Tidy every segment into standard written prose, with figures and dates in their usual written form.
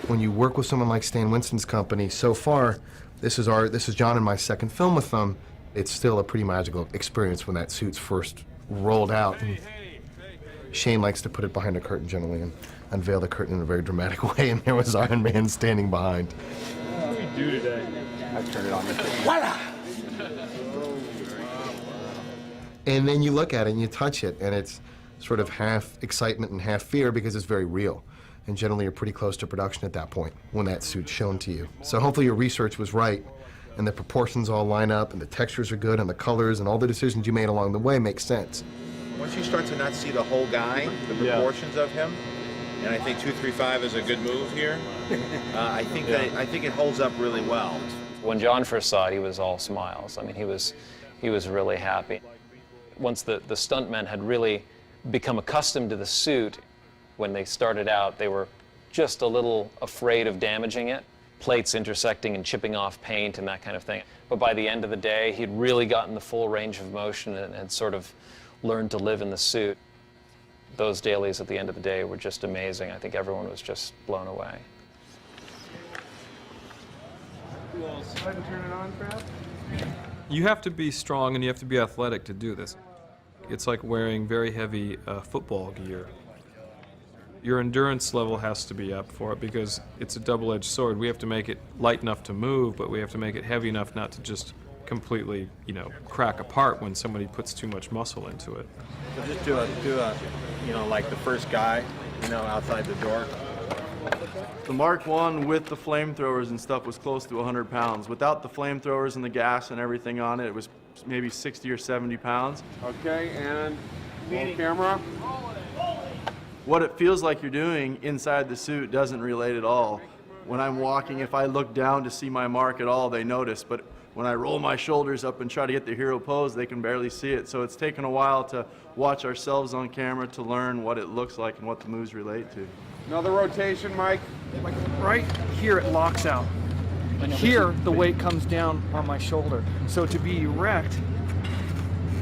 when you work with someone like Stan Winston's company, so far, this is John and my second film with them. It's still a pretty magical experience when that suit's first rolled out. Shane likes to put it behind a curtain generally and unveil the curtain in a very dramatic way, and there was Iron Man standing behind. What do we do today? I turn it on. Voila! And then you look at it and you touch it, and it's sort of half excitement and half fear because it's very real. And generally you're pretty close to production at that point when that suit's shown to you. So hopefully your research was right, and the proportions all line up, and the textures are good, and the colors, and all the decisions you made along the way make sense. Once you start to not see the whole guy, the proportions of him, and I think 235 is a good move here. I think it holds up really well. When John first saw it, he was all smiles. I mean, he was really happy. Once the stuntmen had really become accustomed to the suit, when they started out, they were just a little afraid of damaging it, plates intersecting and chipping off paint and that kind of thing. But by the end of the day, he'd really gotten the full range of motion and had sort of learned to live in the suit. Those dailies at the end of the day were just amazing. I think everyone was just blown away. Go ahead and turn it on, Brad. You have to be strong and you have to be athletic to do this. It's like wearing very heavy football gear. Your endurance level has to be up for it because it's a double-edged sword. We have to make it light enough to move, but we have to make it heavy enough not to just completely, crack apart when somebody puts too much muscle into it. So just do a, like the first guy, outside the door. The Mark I with the flamethrowers and stuff was close to 100 pounds. Without the flamethrowers and the gas and everything on it, it was maybe 60 or 70 pounds. Okay, and roll camera. What it feels like you're doing inside the suit doesn't relate at all. When I'm walking, if I look down to see my mark at all, they notice. But when I roll my shoulders up and try to get the hero pose, they can barely see it. So it's taken a while to watch ourselves on camera to learn what it looks like and what the moves relate to. Another rotation, Mike. Like right here it locks out. Here the weight comes down on my shoulder. So to be erect,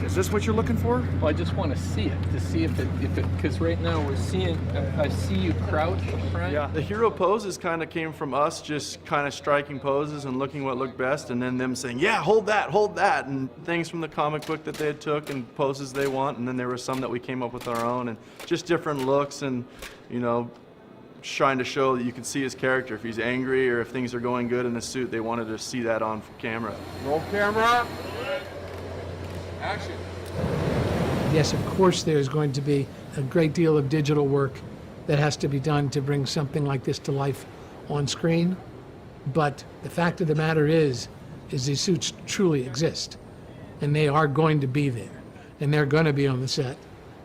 is this what you're looking for? Well, I just want to see it, to see if it, because right now we're seeing, I see you crouch up front. Yeah, the hero poses kind of came from us just kind of striking poses and looking what looked best, and then them saying, yeah, hold that, and things from the comic book that they had took and poses they want, and then there were some that we came up with our own, and just different looks and, trying to show that you can see his character. If he's angry or if things are going good in the suit, they wanted to see that on camera. Roll camera. Action. Yes, of course there's going to be a great deal of digital work that has to be done to bring something like this to life on screen. But the fact of the matter is these suits truly exist. And they are going to be there. And they're going to be on the set.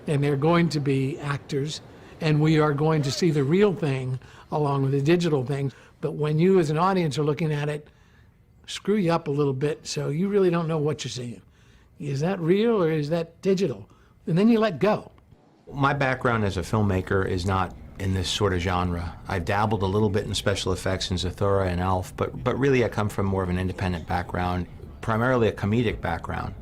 And they're going to be actors. And we are going to see the real thing along with the digital thing. But when you as an audience are looking at it, screw you up a little bit so you really don't know what you're seeing. Is that real or is that digital? And then you let go. My background as a filmmaker is not in this sort of genre. I've dabbled a little bit in special effects in Zathura and Elf, but really I come from more of an independent background, primarily a comedic background.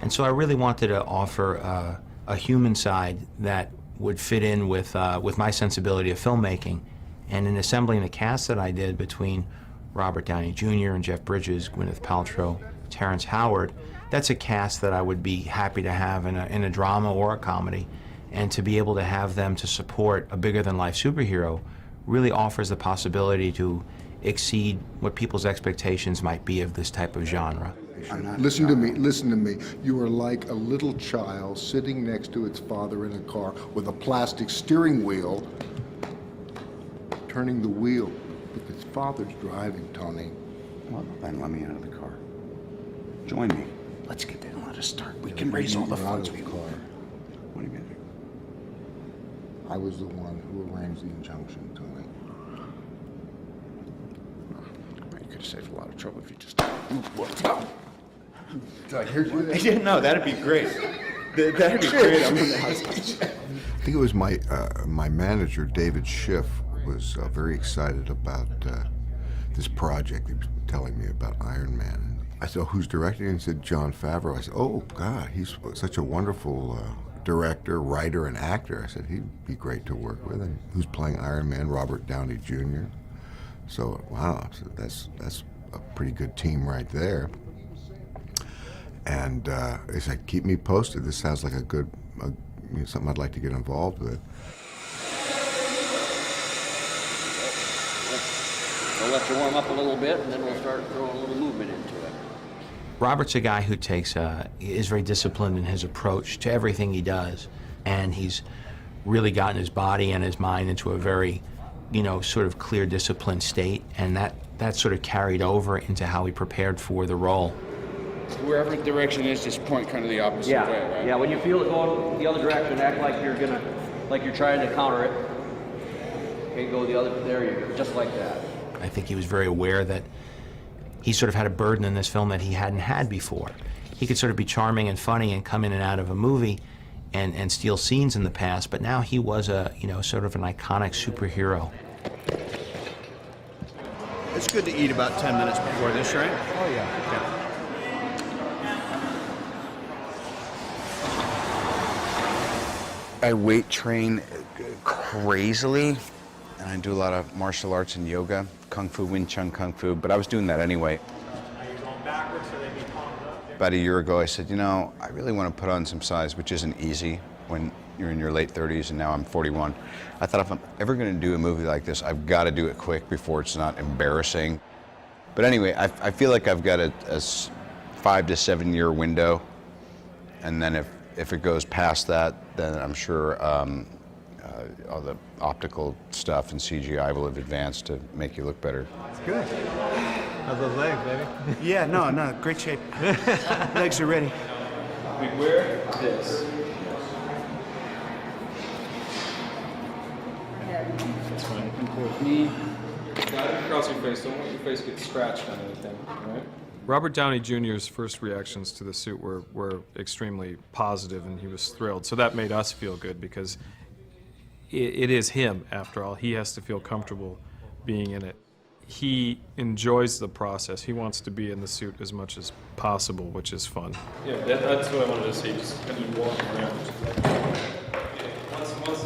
And so I really wanted to offer a human side that would fit in with my sensibility of filmmaking. And in assembling the cast that I did between Robert Downey Jr. and Jeff Bridges, Gwyneth Paltrow, Terrence Howard, that's a cast that I would be happy to have in a drama or a comedy. And to be able to have them to support a bigger-than-life superhero really offers the possibility to exceed what people's expectations might be of this type of genre. Listen to me. You are like a little child sitting next to its father in a car with a plastic steering wheel, turning the wheel, but its father's driving, Tony. Well, then let me out of the car. Join me. Let's get there and let us start. We can raise all the funds we want. What do you mean? I was the one who arranged the injunction, Tony. You could have saved a lot of trouble if you just... Let's go. Did I hear you there? Yeah, no, that'd be great. That'd be great. I'm in the house. I think it was my manager, David Schiff, was very excited about this project. He was telling me about Iron Man. I said, who's directing it? And he said, Jon Favreau. I said, oh, God, he's such a wonderful director, writer, and actor. I said, he'd be great to work with. And who's playing Iron Man? Robert Downey Jr. So wow, so that's a pretty good team right there. And he said, keep me posted. This sounds like something I'd like to get involved with. We'll let you warm up a little bit, and then we'll start throwing a little movement into it. Robert's a guy who is very disciplined in his approach to everything he does, and he's really gotten his body and his mind into a very, sort of clear, disciplined state, and that sort of carried over into how he prepared for the role. Wherever the direction is, just point kind of the opposite way, right? Yeah, when you feel it going the other direction, act like you're trying to counter it. Okay, go the other, there you go, just like that. I think he was very aware that he sort of had a burden in this film that he hadn't had before. He could sort of be charming and funny and come in and out of a movie and steal scenes in the past, but now he was sort of an iconic superhero. It's good to eat about 10 minutes before this, right? Oh, yeah. Okay. I weight train crazily, and I do a lot of martial arts and yoga, Kung Fu, Wing Chun Kung Fu, but I was doing that anyway. About a year ago, I said, I really want to put on some size, which isn't easy when you're in your late 30s, and now I'm 41. I thought if I'm ever going to do a movie like this, I've got to do it quick before it's not embarrassing. But anyway, I feel like I've got a 5 to 7 year window, and then if it goes past that, then I'm sure all the optical stuff and CGI will have advanced to make you look better. It's good. How's those legs, baby? Yeah, no, great shape. Legs are ready. We wear this. That's fine. Towards me. Got it across your face. Don't let your face get scratched on anything, right? Robert Downey Jr.'s first reactions to the suit were extremely positive, and he was thrilled. So that made us feel good because it is him, after all. He has to feel comfortable being in it. He enjoys the process. He wants to be in the suit as much as possible, which is fun. Yeah, that's what I wanted to see, just kind of walking around.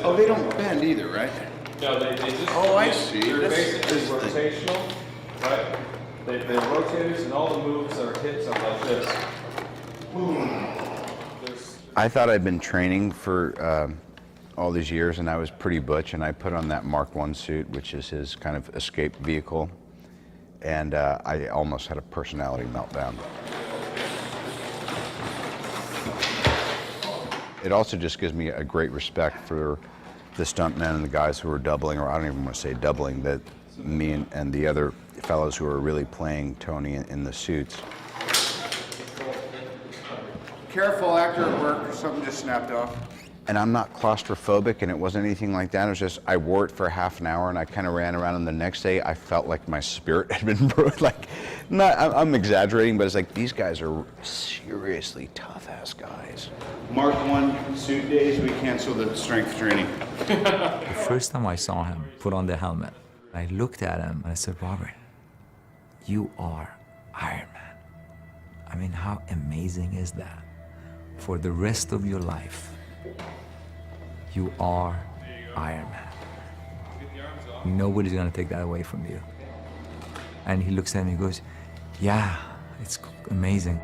Oh, they don't bend either, right? No, they just... Oh, I see. They're basically rotational, right? They rotators, and all the moves are hits up like this. Boom. I thought I'd been training for all these years, and I was pretty butch, and I put on that Mark I suit, which is his kind of escape vehicle, and I almost had a personality meltdown. It also just gives me a great respect for the stuntmen and the guys who are doubling, or I don't even want to say doubling, that me and the other fellows who are really playing Tony in the suits. Careful, actor at work, something just snapped off. And I'm not claustrophobic, and it wasn't anything like that. It was just, I wore it for half an hour, and I kind of ran around, and the next day, I felt like my spirit had been broken. I'm exaggerating, but it's like, these guys are seriously tough-ass guys. Mark I suit days, we canceled the strength training. The first time I saw him put on the helmet, I looked at him, and I said, Robert, you are Iron Man. I mean, how amazing is that? For the rest of your life, you are Iron Man. Nobody's gonna take that away from you. And he looks at me and goes, yeah, it's amazing.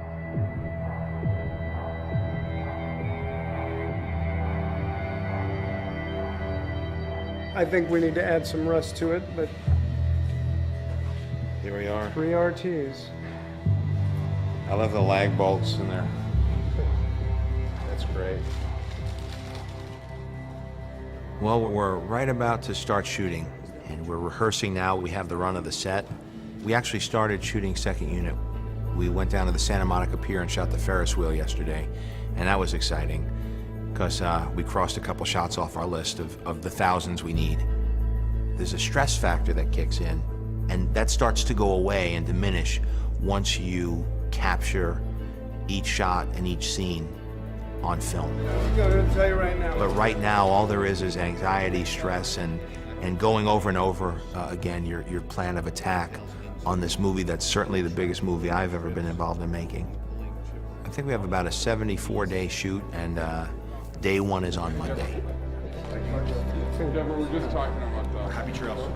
I think we need to add some rust to it, but Here we are. 3 RTs. I love the lag bolts in there. That's great. Well, we're right about to start shooting, and we're rehearsing now. We have the run of the set. We actually started shooting second unit. We went down to the Santa Monica Pier and shot the Ferris wheel yesterday, and that was exciting because we crossed a couple shots off our list of the thousands we need. There's a stress factor that kicks in, and that starts to go away and diminish once you capture each shot and each scene on film. I'm going to tell you right now. But right now, all there is anxiety, stress, and going over and over again your plan of attack on this movie that's certainly the biggest movie I've ever been involved in making. I think we have about a 74-day shoot, and day one is on Monday. I think that we were just talking about that. Happy trails.